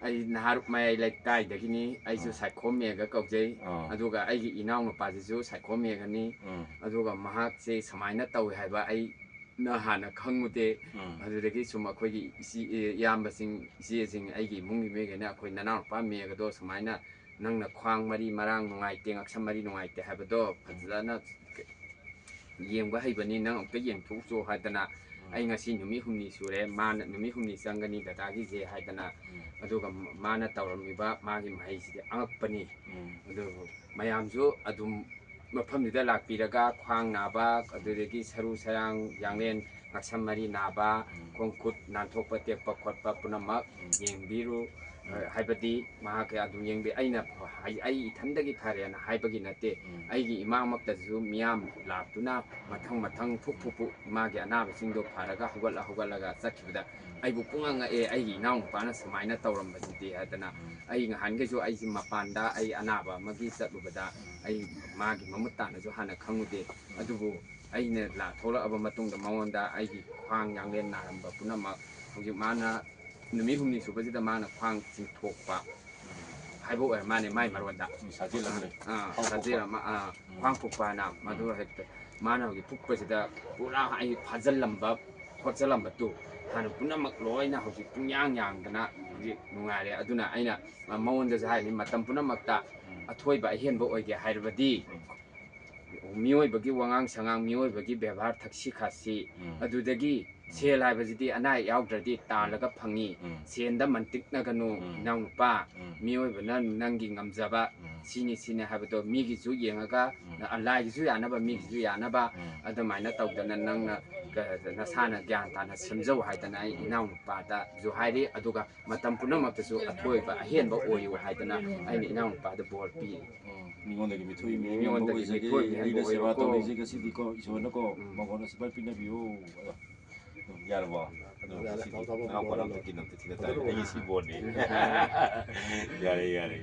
ꯑꯩ ꯅꯍꯥꯔꯨꯞ ꯃꯌꯥꯏ ꯂꯩꯀꯥꯏꯗꯒꯤꯅꯤ ꯑꯩꯁꯨ ꯁꯥꯏꯈꯣꯝꯃꯦꯒ ꯀꯧꯖꯩ ꯑꯗꯨꯒ ꯑꯩꯒꯤ ꯏꯅꯥꯎ ꯅꯨꯄꯥꯁꯤꯁꯨ ꯁꯥꯏꯈꯣꯝꯃꯦꯒꯅꯤ ꯑꯗꯨꯒ ꯃꯍꯥꯛꯁꯦ ꯁꯨꯃꯥꯏꯅ ꯇꯧꯋꯦ ꯍꯥꯏꯕ ꯑꯩꯅ ꯍꯥꯟꯅ ꯈꯪꯉꯨꯗꯦ ꯑꯗꯨꯗꯒꯤ ꯁꯨꯝ ꯑꯩꯈꯣꯏꯒꯤ ꯏꯌꯥꯝꯕꯁꯤꯡ ꯏꯆꯦꯁꯤꯡ ꯑꯩꯒꯤ ꯏꯃꯨꯡꯒꯤ ꯃꯤꯈꯩꯅ ꯑꯩꯈꯣꯏ ꯅꯅꯥꯎꯅꯨꯄꯥ ꯃꯦꯒꯗꯣ ꯁꯨꯃꯥꯏꯅ ꯅꯪꯅ ꯈ꯭ꯋꯥꯡ ꯃꯔꯤ ꯃꯔꯥꯡ ꯅꯨꯡꯉꯥꯏꯇꯦ ꯉꯛꯁꯝ ꯃꯔꯤ ꯅꯨꯡꯉꯥꯏꯇꯦ ꯍꯥꯏꯕꯗꯣ ꯐꯖꯅ ꯌꯦꯡꯕ ꯍꯩꯕꯅꯤ ꯅꯪ ꯑꯃꯨꯛꯇ ꯌꯦꯡꯊꯣꯛꯆꯣ ꯍꯥꯏꯗꯅ ꯑꯩ ꯉꯁꯤ ꯅꯨꯃꯤꯠ ꯍꯨꯝꯅꯤ ꯁꯨꯔꯦ ꯃꯥꯅ ꯅꯨꯃꯤꯠ ꯍꯨꯝꯅꯤ ꯆꯪꯒꯅꯤ ꯗꯗꯥꯒꯤꯁꯦ ꯍꯥꯏꯗꯅ ꯑꯗꯨꯒ ꯃꯥꯅ ꯇꯧꯔꯝꯃꯤꯕ ꯃꯥꯒꯤ ꯃꯍꯩꯁꯤꯗꯤ ꯑꯉꯛꯄꯅꯤ ꯑꯗꯨꯕꯨ ꯃꯌꯥꯝꯁꯨ ꯑꯗꯨꯝ ꯃꯐꯝꯗꯨꯗ ꯂꯥꯛꯄꯤꯔꯒ ꯈ꯭ꯋꯥꯡ ꯅꯥꯕ ꯑꯗꯨꯗꯒꯤ ꯁꯔꯨ ꯁꯌꯥꯡ ꯌꯥꯡꯂꯦꯟ ꯉꯛꯁꯝ ꯃꯔꯤ ꯅꯥꯕ ꯈꯣꯡ ꯈꯨꯠ ꯅꯥꯟꯊꯣꯛꯄ ꯇꯦꯛꯄ ꯈꯣꯠꯄ ꯄꯨꯝꯅꯃꯛ ꯌꯦꯡꯕꯤꯔꯨ ꯍꯥꯏꯕꯗꯤ ꯃꯍꯥꯛ ꯑꯗꯨꯝ ꯌꯦꯡꯕꯤ ꯑꯩ ꯏꯊꯟꯗꯒꯤ ꯐꯔꯦꯅ ꯍꯥꯏꯕꯒꯤ ꯅꯠꯇꯦ ꯑꯩꯒꯤ ꯏꯃꯥꯃꯛꯇꯁꯨ ꯃꯤꯌꯥꯝ ꯂꯥꯛꯇꯨꯅ ꯃꯊꯪ ꯃꯊꯪ ꯐꯨꯛ ꯃꯥꯒꯤ ꯑꯅꯥꯕꯁꯤꯡꯗꯣ ꯐꯔꯒ ꯍꯧꯒꯠꯂꯒ ꯆꯠꯈꯤꯕꯗ ꯑꯩꯕꯨ ꯄꯨꯡꯉꯛꯉꯛꯑꯦ ꯑꯩꯒꯤ ꯏꯅꯥꯎꯅꯨꯄꯥꯅ ꯁꯨꯃꯥꯏꯅ ꯇꯧꯔꯝꯕꯁꯤꯗꯤ ꯍꯥꯏꯗꯅ ꯑꯩ ꯅꯍꯥꯟꯈꯩꯁꯨ ꯑꯩꯁꯤ ꯃꯄꯥꯟꯗ ꯑꯩ ꯑꯅꯥꯕ ꯑꯃꯒꯤ ꯆꯠꯂꯨꯕꯗ ꯑꯩ ꯃꯥꯒꯤ ꯃꯃꯨꯠ ꯇꯥꯅꯁꯨ ꯍꯥꯟꯅ ꯈꯪꯉꯨꯗꯦ ꯑꯗꯨꯕꯨ ꯑꯩꯅ ꯊꯣꯛꯂꯛꯑꯕ ꯃꯇꯨꯡꯗ ꯃꯉꯣꯟꯗ ꯑꯩꯒꯤ ꯈ꯭ꯋꯥꯡ ꯌꯥꯡꯂꯦꯟ ꯅꯥꯔꯝꯕ ꯄꯨꯝꯅꯃꯛ ꯍꯧꯖꯤꯛ ꯃꯥꯅ ꯅꯨꯃꯤꯠ ꯍꯨꯝꯅꯤ ꯁꯨꯕꯁꯤꯗ ꯃꯥꯅ ꯈ꯭ꯋꯥꯡ ꯆꯤꯡꯊꯣꯛꯄ ꯍꯥꯏꯕ ꯑꯣꯏꯔ ꯃꯥꯅꯦ ꯃꯥꯏ ꯃꯔꯣꯟꯗ ꯁꯥꯖꯦꯜ ꯑꯃ ꯈ꯭ꯋꯥꯡ ꯐꯨꯛꯄꯅ ꯃꯗꯨ ꯍꯦꯛꯇ ꯃꯥꯅ ꯍꯧꯖꯤꯛ ꯐꯨꯛꯄꯁꯤꯗ ꯄꯨꯔꯥ ꯑꯩ ꯐꯥꯖꯤꯜꯂꯝꯕ ꯈꯣꯠꯆꯜꯂꯝꯕꯗꯨ ꯍꯥꯟꯅ ꯄꯨꯝꯅꯃꯛ ꯂꯣꯏꯅ ꯍꯧꯖꯤꯛ ꯄꯨꯡꯌꯥꯡ ꯌꯥꯡꯗꯅ ꯍꯧꯖꯤꯛ ꯅꯨꯡꯉꯥꯏꯔꯦ ꯑꯗꯨꯅ ꯑꯩꯅ ꯃꯉꯣꯟꯗꯁꯨ ꯍꯥꯏꯔꯤ ꯃꯇꯝ ꯄꯨꯝꯅꯃꯛꯇ ꯑꯊꯣꯏꯕ ꯑꯍꯦꯟꯕ ꯑꯣꯏꯒꯦ ꯍꯥꯏꯔꯕꯗꯤ ꯃꯤꯑꯣꯏꯕꯒꯤ ꯋꯥꯉꯥꯡ ꯁꯉꯥꯡ ꯃꯤꯑꯣꯏꯕꯒꯤ ꯕꯦꯕꯥꯔ ꯊꯛꯁꯤ ꯈꯥꯁꯤ ꯑꯗꯨꯗꯒꯤ ꯁꯦꯜ ꯍꯥꯏꯕꯁꯤꯗꯤ ꯑꯅꯥ ꯑꯌꯦꯛ ꯌꯥꯎꯗ꯭ꯔꯗꯤ ꯇꯥꯜꯂꯒ ꯐꯪꯉꯤ ꯁꯦꯟꯗ ꯃꯟꯇꯤꯛꯅꯒꯅꯨ ꯏꯅꯥꯎꯅꯨꯄꯥ ꯃꯤꯑꯣꯏꯕꯅ ꯅꯪꯒꯤ ꯉꯝꯖꯕ ꯁꯤꯅꯤ ꯍꯥꯏꯕꯗꯣ ꯃꯤꯒꯤꯁꯨ ꯌꯦꯡꯉꯒ ꯂꯥꯏꯒꯤꯁꯨ ꯌꯥꯅꯕ ꯃꯤꯒꯤꯁꯨ ꯌꯥꯅꯕ ꯑꯗꯨꯃꯥꯏꯅ ꯇꯧꯗꯅ ꯅꯪꯅ ꯅꯁꯥꯅ ꯒ꯭ꯌꯥꯟ ꯇꯥꯅ ꯁꯦꯝꯖꯧ ꯍꯥꯏꯗꯅ ꯑꯩ ꯏꯅꯥꯎꯅꯨꯄꯥꯗꯁꯨ ꯍꯥꯏꯔꯤ ꯑꯗꯨꯒ ꯃꯇꯝ ꯄꯨꯝꯅꯃꯛꯇꯁꯨ ꯑꯊꯣꯏꯕ ꯑꯍꯦꯟꯕ ꯑꯣꯏꯌꯨ ꯍꯥꯏꯗꯅ ꯑꯩꯅ ꯏꯅꯥꯎꯅꯨꯄꯥꯗ ꯕꯣꯔ ꯄꯤ ꯃꯤꯉꯣꯟꯗꯒꯤ ꯃꯤꯊꯣꯏ ꯃꯤꯍꯦꯟꯕ ꯃꯤꯉꯣꯟꯗꯒꯤ ꯑꯣꯏꯖꯒꯦ ꯃꯤꯊꯣꯏ ꯃꯤꯍꯦꯟꯕ ꯑꯩꯅ ꯁꯦꯕꯥ ꯑꯣꯏꯔꯣꯀꯣ ꯇꯧꯔꯤꯁꯦ ꯉꯁꯤꯗꯤꯀꯣ ꯏꯁꯣꯔꯅꯀꯣ ꯃꯉꯣꯟꯗ ꯁꯨꯃꯥꯏꯅ ꯄꯤꯅꯕꯤꯌꯨ ꯑꯗꯣ ꯌꯥꯔꯕꯣ ꯑꯗꯣ ꯉꯁꯤꯗꯤ ꯅꯅꯥꯎꯄꯥ ꯑꯝꯇ ꯀꯤꯅ ꯇꯥꯔꯦ ꯑꯩꯒꯤ ꯁꯤ ꯕꯣꯔꯅꯤ ꯌꯥꯔꯦ